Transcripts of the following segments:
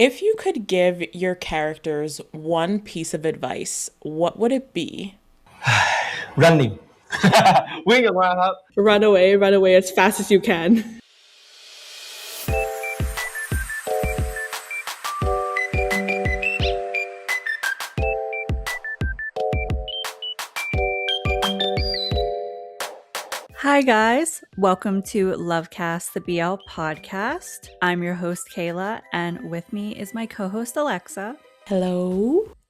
If you could give your characters one piece of advice, what would it be? running วิ่งออกมาครับ Run away as fast as you can. Hi guys, welcome to LoveCast, the BL podcast. I'm your host Kayla, and with me is my co-host Alexa. Hello.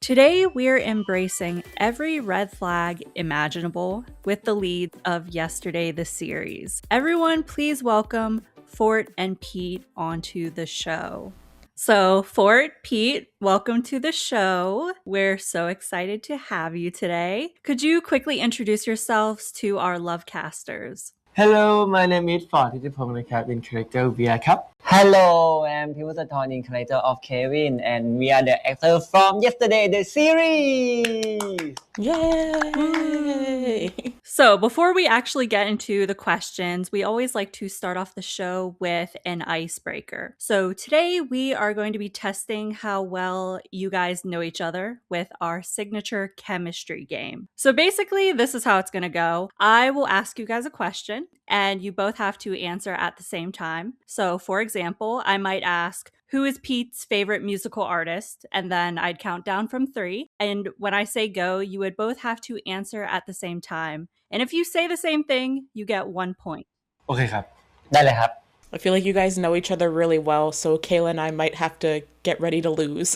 Today we're embracing every red flag imaginable with the leads of Yesterday the series. Everyone, please welcome Fort and Peat onto the show. So, Fort, Peat, welcome to the show. We're so excited to have you today. Could you quickly introduce yourselves to our Lovecasters? Hello my name is Fort ทิติพงศ์นะครับ in character VR ครับ Hello, I'm Pivusathorn in character of Kevin, and we are the actor from Yesterday the series. Yay! So, before we actually get into the questions, we always like to start off the show with an icebreaker. So, today we are going to be testing how well you guys know each other with our signature chemistry game. So, basically, this is how it's going to go. I will ask you guys a question, and you both have to answer at the same time. So, for example, I might ask, who is Pete's favorite musical artist? And then I'd count down from 3. And when I say go, you would both have to answer at the same time. And if you say the same thing, you get 1 point. โอเคครับ ได้เลยครับ I feel like you guys know each other really well, so Kayla and I might have to get ready to lose.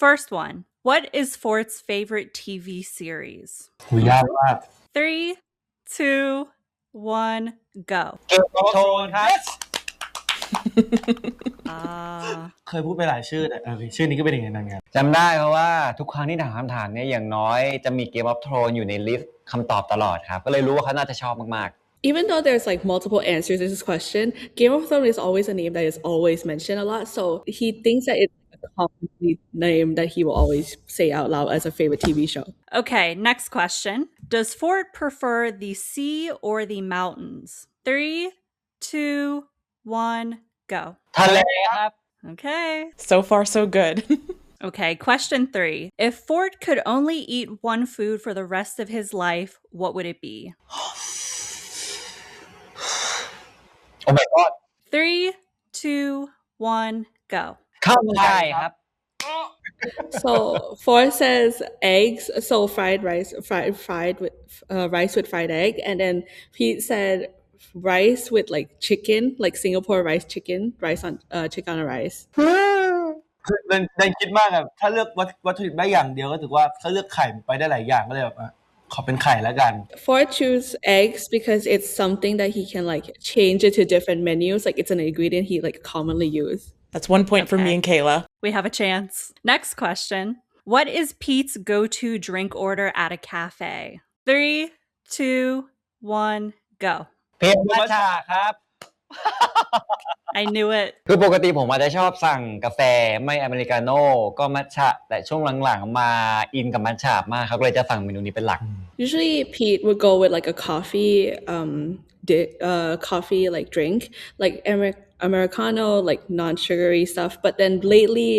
First one. What is Fort's favorite TV series? หูยากมาก 3, 2, 1, go. เกมออฟโทนครับ เคยพูดไปหลายชื่อแต่ชื่อนี้ก็เป็นอย่างนั้นครับ จำได้เพราะว่าทุกครั้งที่ถามคำถามเนี่ยอย่างน้อยจะมีเกมออฟโทนอยู่ในลิสต์คำตอบตลอดครับก็เลยรู้ว่าเขาน่าจะชอบมาก Even though there's like multiple answers to this question, Game of Thrones is always a name that is always mentioned a lot. So he thinks that it's a common name that he will always say out loud as a favorite TV show. Okay, next question. Does Fort prefer the sea or the mountains? 3, 2, 1, go. ๆทะเลครับ Okay. So far, so good. Okay, question 3. If Fort could only eat one food for the rest of his life, what would it be? Oh my god 3, 2, 1, go. ข้าวมันไก่ครับ So four says eggs, so fried rice, fried with rice with fried egg, and then Pete said rice with like chicken, like Singapore rice chicken, rice on chicken on rice. คือในคิดมากอะถ้าเลือกวัตถุดิบได้อย่างเดียวก็ถือว่าถ้าเลือกไข่ไปได้หลายอย่างก็เลยแบบขอเป็นไข่แล้วกัน Ford choose eggs because it's something that he can like change it to different menus, like it's an ingredient he like commonly use. That's 1 point for me and Kayla. We have a chance. Next question. What is Pete's go-to drink order at a cafe? 3, 2, 1, go. เพชรมัทฉะครับ I knew it. คือปกติผมอาจจะชอบสั่งกาแฟไม่อเมริกาโน่ก็มัทฉะแต่ช่วงหลังๆมาอินกับมัทฉะมากเขาก็เลยจะสั่งเมนูนี้เป็นหลัก Usually Pete would go with like a coffee like drink, like Americano, like non-sugary stuff. But then lately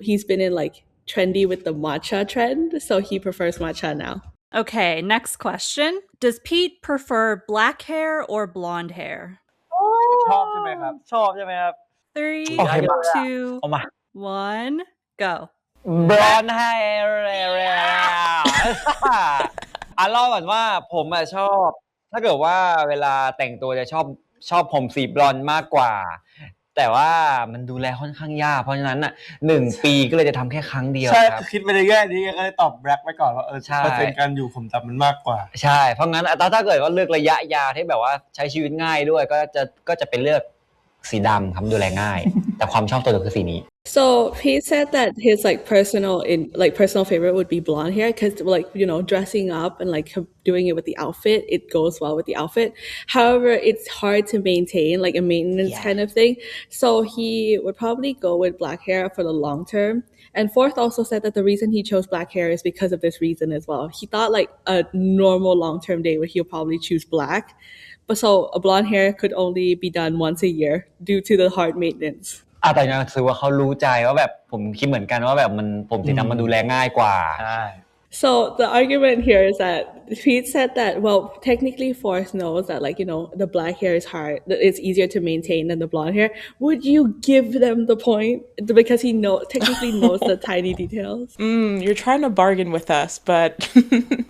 he's been in like trendy with the matcha trend, so he prefers matcha now. Okay, next question. Does Pete prefer black hair or blonde hair? ชอบใช่ไหมครับ ชอบใช่ไหมครับ 3, เอามา 2, 1, go. บลอนด์แฮร์เล่าก่อนว่าผมอะชอบถ้าเกิดว่าเวลาแต่งตัวจะชอบผมสีบลอนด์มากกว่าแต่ว่ามันดูแลค่อนข้างยากเพราะฉะนั้นน่ะ1 ปีก็เลยจะทำแค่ครั้งเดียวครับ คิดไปในแง่นี้ก็เลยตอบแบล็คไปก่อนว่าใช่ เปอร์เซ็นต์การอยู่ผมจำมันมากกว่า ใช่เพราะงั้นถ้าเกิดว่าเลือกระยะยาวที่แบบว่าใช้ชีวิตง่ายด้วยก็จะเป็นเลือกสีดำครับดูแลง่าย แต่ความชอบตัวคือสีนี้ So he said that his like personal favorite would be blonde hair because like dressing up and like doing it with the outfit, it goes well with the outfit. However, it's hard to maintain, like a maintenance kind of thing. So he would probably go with black hair for the long term. And Forth also said that the reason he chose black hair is because of this reason as well. He thought like a normal long-term day he'll probably choose black. But so a blonde hair could only be done once a year due to the hard maintenance. แต่ยังรู้สึกว่าเขารู้ใจว่าแบบผมคิดเหมือนกันว่าแบบผมสีดำมันดูแลง่ายกว่า ใช่ So the argument here is that Pete said that, well, technically Forrest knows that, like, the black hair is hard, that it's easier to maintain than the blonde hair. Would you give them the point because he technically knows the tiny details? You're trying to bargain with us, but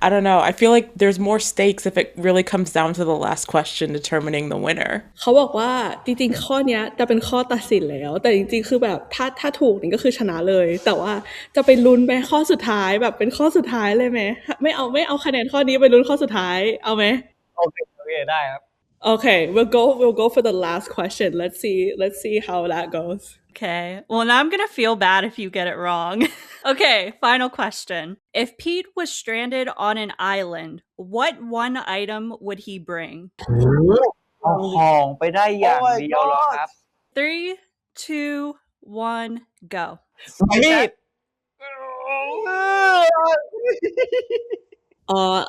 I don't know. I feel like there's more stakes if it really comes down to the last question determining the winner. เขาบอกว่าจริงๆข้อเนี้ยจะเป็นข้อตัดสินแล้วแต่จริงๆคือแบบถ้าถูกนี่ก็คือชนะเลยแต่ว่าจะไปลุ้นไปข้อสุดท้ายแบบเป็นข้อสุดท้ายเลยไหมไม่เอาคะแนนข้อนี้ไปลุ้นข้อสุดท้ายเอาไหมโอเคได้ครับ Okay, we'll go for the last question. Let's see how that goes. Okay. Well, now I'm going to feel bad if you get it wrong. Okay, final question. If Pete was stranded on an island, what one item would he bring? เอาของไปได้อย่างเดียวเหรอครับ 3, 2, 1, go. มีด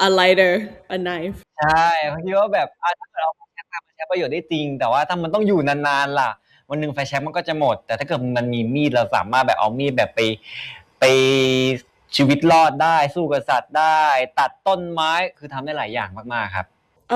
A lighter, a knife. ใช่เพราะคิดว่าแบบถ้าเกิดเอาไฟแช็กมาใช้ประโยชน์ได้จริงแต่ว่าถ้ามันต้องอยู่นานๆล่ะวันนึงไฟแช็กมันก็จะหมดแต่ถ้าเกิดมันมีมีดเราสามารถแบบเอามีดแบบไปชีวิตรอดได้สู้กับสัตว์ได้ตัดต้นไม้คือทำได้หลายอย่างมากๆครับ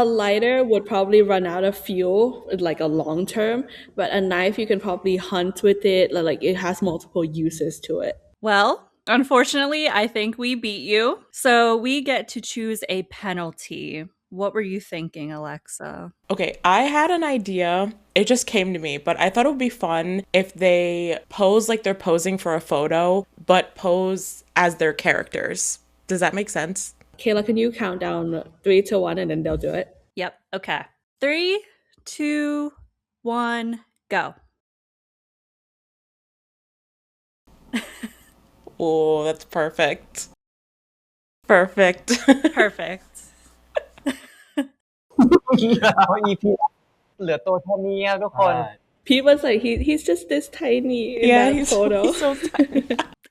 A lighter would probably run out of fuel like a long term, but a knife you can probably hunt with it, like it has multiple uses to it. Well, unfortunately, I think we beat you. So we get to choose a penalty. What were you thinking, Alexa? Okay, I had an idea. It just came to me, but I thought it would be fun if they pose like they're posing for a photo, but pose as their characters. Does that make sense? Kayla, can you count down 3 to 1 and then they'll do it? Yep. Okay. 3, 2, 1, go. Oh, that's perfect. Perfect. Perfect. EP เหลือตัวเท่านี้ครับทุกคน Pete was like, he's just this tiny in that photo. He's so tiny.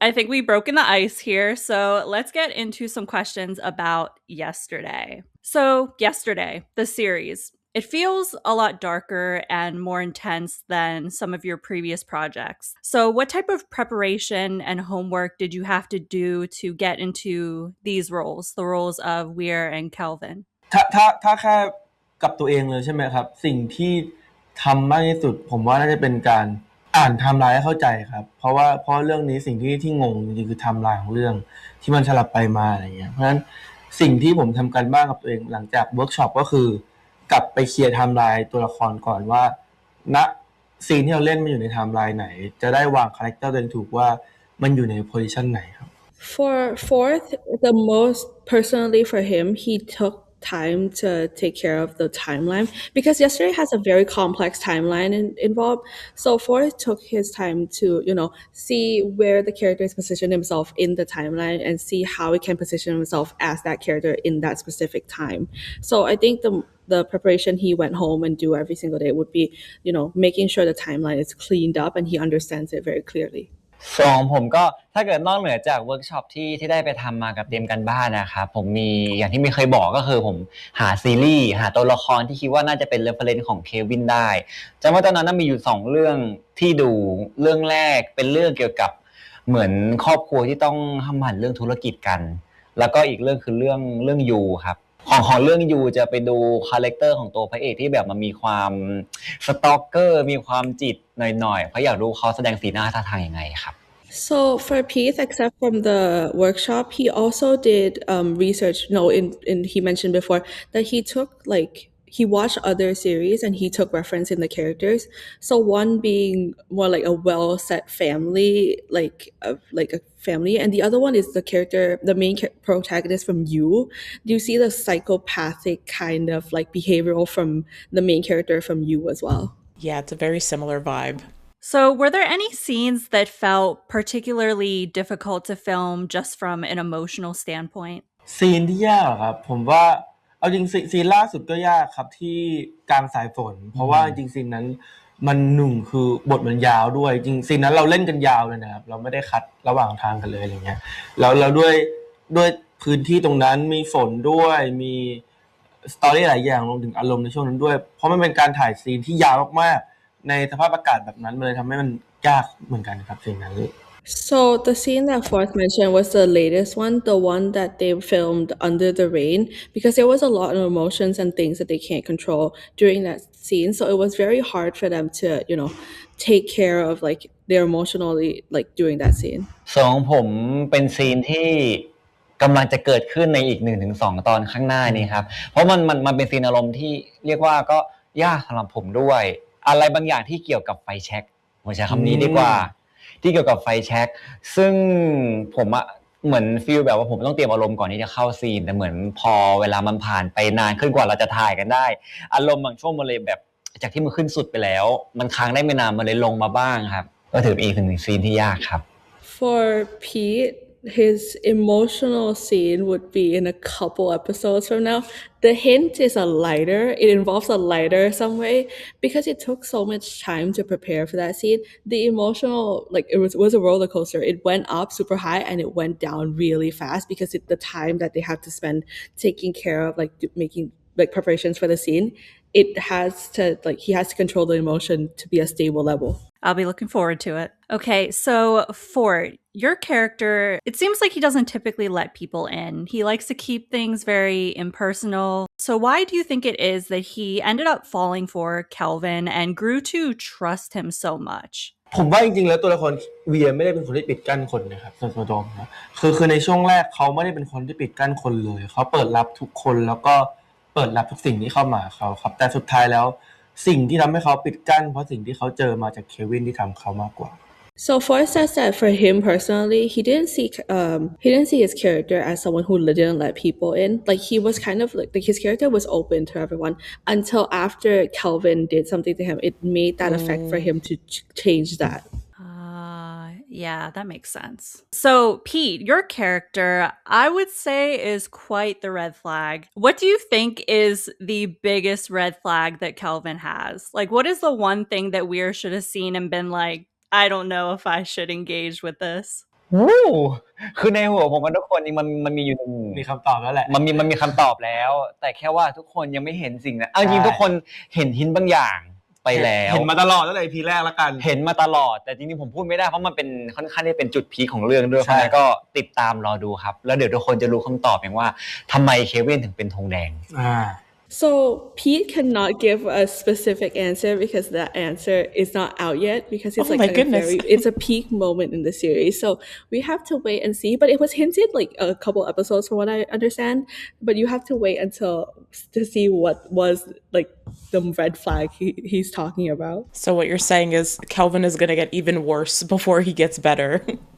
I think we've broken the ice here, so let's get into some questions about yesterday. So, yesterday, the series. It feels a lot darker and more intense than some of your previous projects. So, what type of preparation and homework did you have to do to get into these roles, the roles of Weir and Kelvin? ถ้าแค่กับตัวเองเลยใช่ไหมครับสิ่งที่ทำมากที่สุดผมว่าน่าจะเป็นการอ่านไทม์ไลน์ให้เข้าใจครับเพราะเรื่องนี้สิ่งที่งงจริงๆคือไทม์ไลน์ของเรื่องที่มันสลับไปมาอะไรเงี้ยเพราะฉะนั้นสิ่งที่ผมทำกันบ้างกับตัวเองหลังจากเวิร์กช็อปก็คือกลับไปเคลียร์ไทม์ไลน์ตัวละครก่อนว่าณซีนที่เราเล่นมันอยู่ในไทม์ไลน์ไหนจะได้วางคาแรคเตอร์ตัวเองถูกว่ามันอยู่ในโพซิชันไหนครับ For fourth, the most personally for him, he took time to take care of the timeline because yesterday has a very complex timeline involved. So Forrest took his time to, see where the character is positioned himself in the timeline and see how he can position himself as that character in that specific time. So I think the preparation he went home and do every single day would be, making sure the timeline is cleaned up and he understands it very clearly. ส่วนของผมก็ถ้าเกิดนอกเหนือจากเวิร์กช็อปที่ได้ไปทำมากับเตรียมกันบ้านนะครับผมมีอย่างที่ไม่เคยบอกก็คือผมหาซีรีส์หาตัวละครที่คิดว่าน่าจะเป็นเรฟเฟอเรนซ์ของเควินได้จำว่าตอนนั้นมีอยู่2เรื่องที่ดูเรื่องแรกเป็นเรื่องเกี่ยวกับเหมือนครอบครัวที่ต้องทำหันเรื่องธุรกิจกันแล้วก็อีกเรื่องคือเรื่องยูครับของเรื่องยูจะไปดูคาแรคเตอร์ของตัวพระเอกที่แบบมันมีความสตอกเกอร์มีความจิตหน่อยๆเพราะอยากรู้เขาแสดงสีหน้าท่าทางยังไงครับ So for Peat, except from the workshop, he also did research. He mentioned before that he watched other series and he took reference in the characters. So one being more like a well-set family, like a family, and the other one is the main protagonist from You. Do you see the psychopathic kind of like behavioral from the main character from You as well? Yeah, it's a very similar vibe. So, were there any scenes that felt particularly difficult to film just from an emotional standpoint? ซีนที่ยากครับผมว่าเอาจริงซีนล่าสุดก็ยากครับที่กลางสายฝนเพราะว่าจริงซีนนั้นมันคือบทมันยาวด้วยจริงซีนนั้นเราเล่นกันยาวเลยนะครับเราไม่ได้คัดระหว่างทางกันเลยอะไรเงี้ยแล้วด้วยพื้นที่ตรงนั้นมีฝนด้วยมีสตอรี่หลายอย่างรวมถึงอารมณ์ในช่วงนั้นด้วยเพราะมันเป็นการถ่ายซีนที่ยาวมากๆ ในสภาพอากาศแบบนั้นมันเลยทำให้มันยากเหมือนกันครับสิ่งนั้น So the scene that Fourth mentioned was the latest one, the one that they filmed under the rain, because there was a lot of emotions and things that they can't control during that scene. So it was very hard for them to, take care of like their emotionally like during that scene. ส่วนของผมเป็นซีนที่กำลังจะเกิดขึ้นในอีก 1-2 ตอนข้างหน้านี้ครับเพราะมันเป็นซีนอารมณ์ที่เรียกว่าก็ยากสำหรับผมด้วยอะไรบางอย่างที่เกี่ยวกับไฟแช็กผมใช้คำนี้ดีกว่าที่เกี่ยวกับไฟแช็กซึ่งผมอะเหมือนฟีลแบบว่าผมต้องเตรียมอารมณ์ก่อนที่จะเข้าซีนแต่เหมือนพอเวลามันผ่านไปนานขึ้นกว่าเราจะถ่ายกันได้อารมณ์บางช่วงมันเลยแบบจากที่มันขึ้นสุดไปแล้วมันค้างได้ไม่นานมันเลยลงมาบ้างครับก็ถือเป็นอีกหนึ่งซีนที่ยากครับ For Pete, his emotional scene would be in a couple episodes from now. The hint is a lighter. It involves a lighter some way because it took so much time to prepare for that scene. The emotional, like it was a roller coaster. It went up super high and it went down really fast because the time that they had to spend taking care of like making like preparations for the scene, it has to like he has to control the emotion to be a stable level. I'll be looking forward to it. Okay, so Fort, your character, it seems like he doesn't typically let people in. He likes to keep things very impersonal. So why do you think it is that he ended up falling for Kelvin and grew to trust him so much? ผมว่าจริงๆแล้วตัวละครเวียไม่ได้เป็นคนที่ปิดกั้นคนนะครับส่วนตัวผมนะคือในช่วงแรกเขาไม่ได้เป็นคนที่ปิดกั้นคนเลยเขาเปิดรับทุกคนแล้วก็เปิดรับทุกสิ่งที่เข้ามาเขาครับแต่สุดท้ายแล้วสิ่งที่ทำให้เขาปิดกั้นเพราะสิ่งที่เขาเจอมาจากเควินที่ทำเขามากกว่า So Forrest says that for him personally, he didn't see his character as someone who didn't let people in. Like he was kind of like his character was open to everyone until after Kelvin did something to him. It made that effect for him to change that. Yeah, that makes sense. So, Pete, your character, I would say, is quite the red flag. What do you think is the biggest red flag that Kelvin has? Like, what is the one thing that Weir should have seen and been like, I don't know if I should engage with this? คือในหัวผมกับทุกคนนี่มันมีอยู่มีคำตอบแล้วแหละมันมีคำตอบแล้วแต่แค่ว่าทุกคนยังไม่เห็นสิ่งนั้นจริงทุกคนเห็นหินบางอย่างไปแล้วเห็นมาตลอดตั้งแต่ EP แรกแล้วกันเห็นมาตลอดแต่จริงๆผมพูดไม่ได้เพราะมันเป็นค่อนข้างที่เป็นจุดพีคของเรื่องด้วยเพราะฉะนั้นก็ติดตามรอดูครับแล้วเดี๋ยวทุกคนจะรู้คำตอบเองว่าทำไมเควินถึงเป็นธงแดงSo Pete cannot give a specific answer because that answer is not out yet because it's it's a peak moment in the series. So we have to wait and see. But it was hinted like a couple episodes from what I understand. But you have to wait to see what was like the red flag he's talking about. So what you're saying is Kelvin is going to get even worse before he gets better.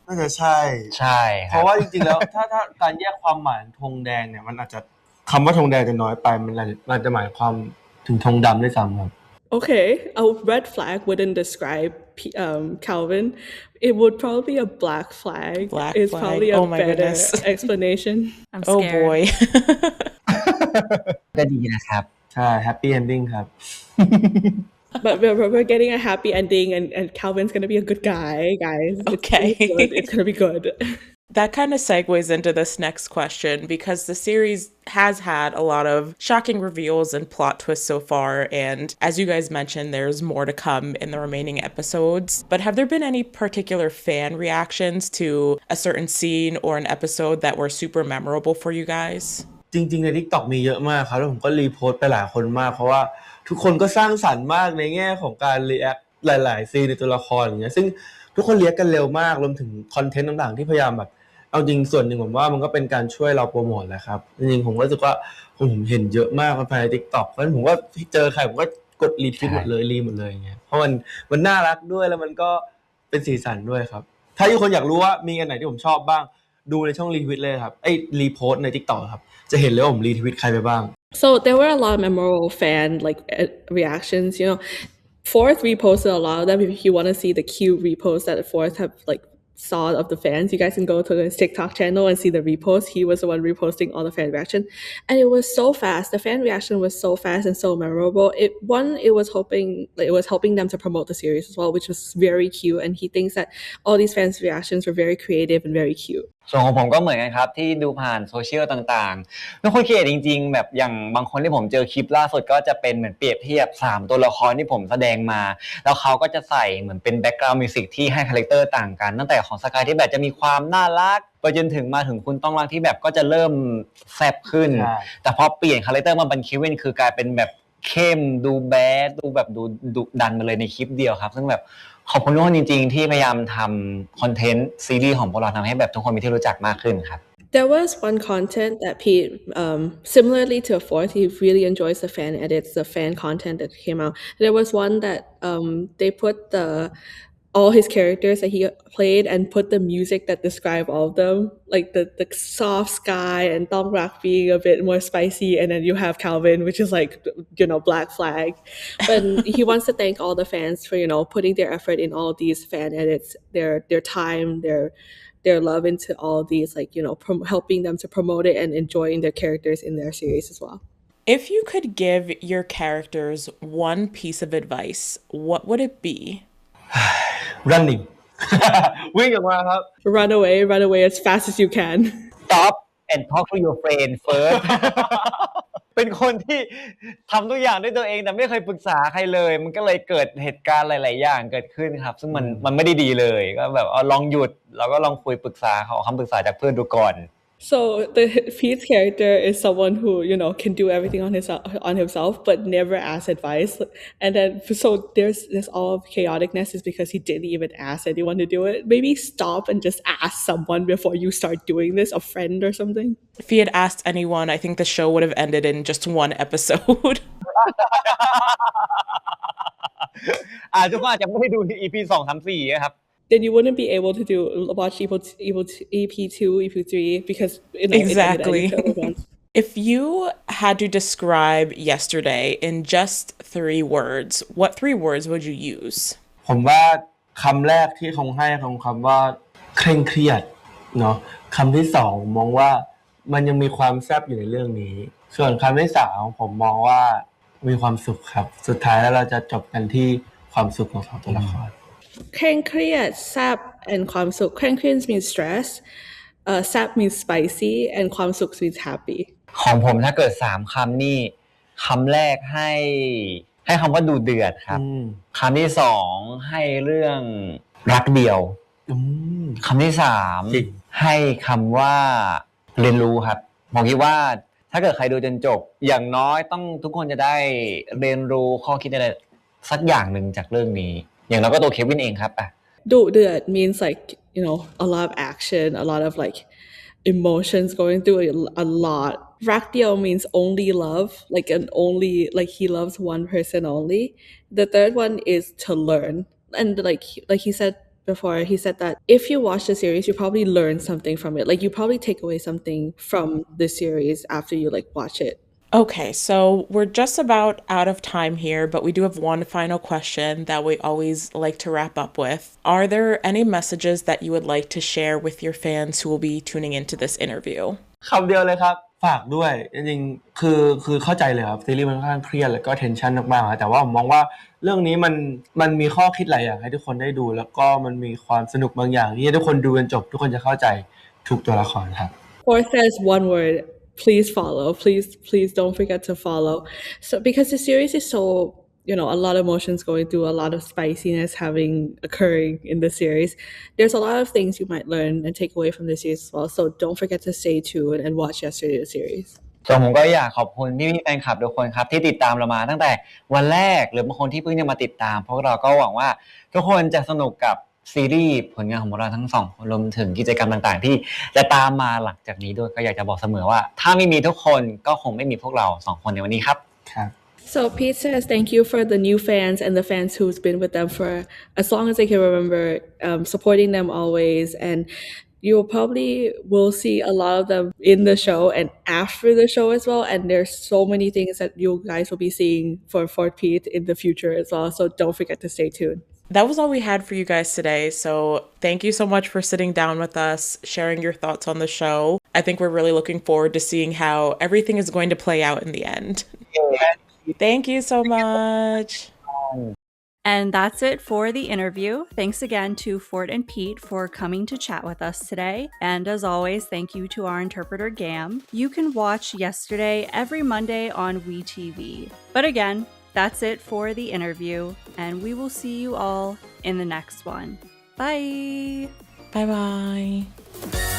น่าจะใช่เพราะว่าจริงๆแล้วถ้าการแยกความหมายธงแดงเนี่ยมันอาจจะคำว่าธงแดงจะน้อยไปมันจะหมายความถึงธงดำด้วยซ้ำครับ Okay, a red flag wouldn't describe Calvin. It would probably be a black flag. It's probably a better explanation. I'm scared. Oh boy. ก็ดีนะครับใช่ happy ending ครับ But we're getting a happy ending and Calvin's gonna be a good guy, guys. Okay. It's gonna be good. That kind of segues into this next question because the series has had a lot of shocking reveals and plot twists so far, and as you guys mentioned, there's more to come in the remaining episodes. But have there been any particular fan reactions to a certain scene or an episode that were super memorable for you guys? จริงๆใน TikTok มีเยอะมากครับแล้วผมก็รีโพสต์ไปหลายคนมากเพราะว่าทุกคนก็สร้างสรรค์มากในแง่ของการรีแอคหลายๆซีนในตัวละครอย่างเงี้ยซึ่งทุกคนเรียกกันเร็วมากรวมถึงคอนเทนต์ต่างๆที่พยายามแบบเอาจริงส่วนหนึ่งผมว่ามันก็เป็นการช่วยเราโปรโมทแหละครับจริงๆผมก็รู้สึกว่าผมเห็นเยอะมากภายใน TikTok เพราะฉะนั้นผมก็เจอใครผมก็กดรีทวีตหมดเลยรีหมดเลยอย่างเงี้ยเพราะมันน่ารักด้วยแล้วมันก็เป็นสีสันด้วยครับถ้าทุกคนอยากรู้ว่ามีอันไหนที่ผมชอบบ้างดูในช่องรีทวีตเลยครับรีโพสต์ใน TikTok ครับจะเห็นเลยว่าผมรีทวีตใครไปบ้าง So there were a lot of memorable fan like reactions, Fourth reposted a lot of them. If you want to see the cute reposts that Fourth have like saw of the fans, you guys can go to his TikTok channel and see the repost. He was the one reposting all the fan reaction, and it was so fast. The fan reaction was so fast and so memorable. It was helping them to promote the series as well, which was very cute. And he thinks that all these fans reactions were very creative and very cute. ส่วนของผมก็เหมือนกันครับที่ดูผ่านโซเชียลต่างๆไม่ค่อยคิดจริงๆแบบอย่างบางคนที่ผมเจอคลิปล่าสุดก็จะเป็นเหมือนเปรียบเทียบ3ตัวละครที่ผมแสดงมาแล้วเขาก็จะใส่เหมือนเป็นแบ็คกราวด์มิวสิกที่ให้คาแรคเตอร์ต่างกันตั้งแต่ของสกายที่แบบจะมีความน่ารักไปจนถึงมาถึงคุณต้องรักที่แบบก็จะเริ่มแซ่บขึ้นแต่พอเปลี่ยนคาแรคเตอร์มาเป็นเควินคือกลายเป็นแบบเข้มดูแบดดูแบบดูดุดันมาเลยในคลิปเดียวครับซึ่งแบบขอบคุณทุกคนจริงๆที่พยายามทำคอนเทนต์ซีรีส์ของพวกเราทำให้แบบทุกคนมีที่รู้จักมากขึ้นครับ There was one content that Pete, similarly to Fourth, he really enjoys the fan edits, the fan content that came out. There was one that they put all his characters that he played and put the music that describe all of them, like the soft sky and Dom Rock being a bit more spicy, and then you have Calvin, which is like Black Flag. But he wants to thank all the fans for putting their effort in all these fan edits, their time, their love into all these, like helping them to promote it and enjoying their characters in their series as well. If you could give your characters one piece of advice, what would it be? running วิ่งออกมาครับ Run away as fast as you can. Stop and talk to your friend first เป็นคนที่ทำทุกอย่างด้วยตัวเองแต่ไม่เคยปรึกษาใครเลยมันก็เลยเกิดเหตุการณ์หลายๆอย่างเกิดขึ้นครับซึ่งมันไม่ได้ดีเลยก็แบบลองหยุดแล้วก็ลองคุยปรึกษาขอคำปรึกษาจากเพื่อนดูก่อน So the Pete's character is someone who can do everything on himself but never ask advice, and then so there's all of chaoticness is because he didn't even ask anyone to do it. Maybe stop and just ask someone before you start doing this, a friend or something. If he had asked anyone, I think the show would have ended in just one episode. ทุกคนอาจจะไม่ได้ดู EP 2 3 4ครับthen you wouldn't be able to watch EP2, EP3 because exactly. If you had to describe yesterday in just 3 words, what 3 words would you use? ผมว่าคำแรกที่คงให้คำว่าเคร่งเครียดเนาะคำที่2มองว่ามันยังมีความแซ่บอยู่ในเรื่องนี้ส่วนคำที่3ผมมองว่ามีความสุขครับสุดท้ายแล้วเราจะจบกันที่ความสุขของ2ตัวละครเคร่งเครียด sap and ความสุขเคร่งเครียด means stress, sap means spicy and ความสุข means happy ของผมถ้าเกิด3คำนี่คำแรกให้คำว่าดูเดือดครับคำที่2ให้เรื่องรักเดียวคำที่3ให้คำว่าเรียนรู้ครับผมคิดว่าถ้าเกิดใครดูจนจบอย่างน้อยต้องทุกคนจะได้เรียนรู้ข้อคิดอะไรสักอย่างหนึ่งจากเรื่องนี้อย่างเราก็ตัวเควินเองครับดุเดือด means like a lot of action, a lot of like emotions going through a lot. รักเดียว means only love, like he loves one person only. The third one is to learn, and like he said before, he said that if you watch the series you probably learn something from it, like you probably take away something from the series after you like watch it. Okay, so we're just about out of time here, but we do have one final question that we always like to wrap up with. Are there any messages that you would like to share with your fans who will be tuning into this interview? คำเดียวเลยครับฝากด้วยจริงๆคือเข้าใจเลยครับซีรีส์มันค่อนข้างเครียดแล้วก็เทนชั่นมากๆแต่ว่าผมมองว่าเรื่องนี้มันมีข้อคิดหลายอย่างให้ทุกคนได้ดูแล้วก็มันมีความสนุกบางอย่างที่ทุกคนดูจนจบทุกคนจะเข้าใจทุกตัวละครครับ Fourth says one word.Please follow. Please don't forget to follow. So because the series is so, a lot of emotions going through, a lot of spiciness occurring in the series. There's a lot of things you might learn and take away from the series as well. So don't forget to stay tuned and watch yesterday's series. ส่วนผมก็อยากขอบคุณพี่แฟนคลับทุกคนครับที่ติดตามเรามาตั้งแต่วันแรกหรือบางคนที่เพิ่งจะมาติดตามพวกเราก็หวังว่าทุกคนจะสนุกกับซีรีส์ผลงานของเราทั้ง2คนรวมถึงกิจกรรมต่างๆที่จะตามมาหลังจากนี้ด้วยก็อยากจะบอกเสมอว่าถ้าไม่มีทุกคนก็คงไม่มีพวกเรา2คนในวันนี้ครับ So Pete says thank you for the new fans and the fans who's been with them for as long as I can remember, supporting them always, and you probably will see a lot of them in the show and after the show as well, and there's so many things that you guys will be seeing for FortPeat in the future as well, so don't forget to stay tuned. That was all we had for you guys today, so thank you so much for sitting down with us, sharing your thoughts on the show. I think we're really looking forward to seeing how everything is going to play out in the end. Thank you so much. And that's it for the interview. Thanks again to Fort and Peat for coming to chat with us today. And as always, thank you to our interpreter, Gam. You can watch Yesterday every Monday on WeTV. But again, that's it for the interview, and we will see you all in the next one. Bye! Bye bye.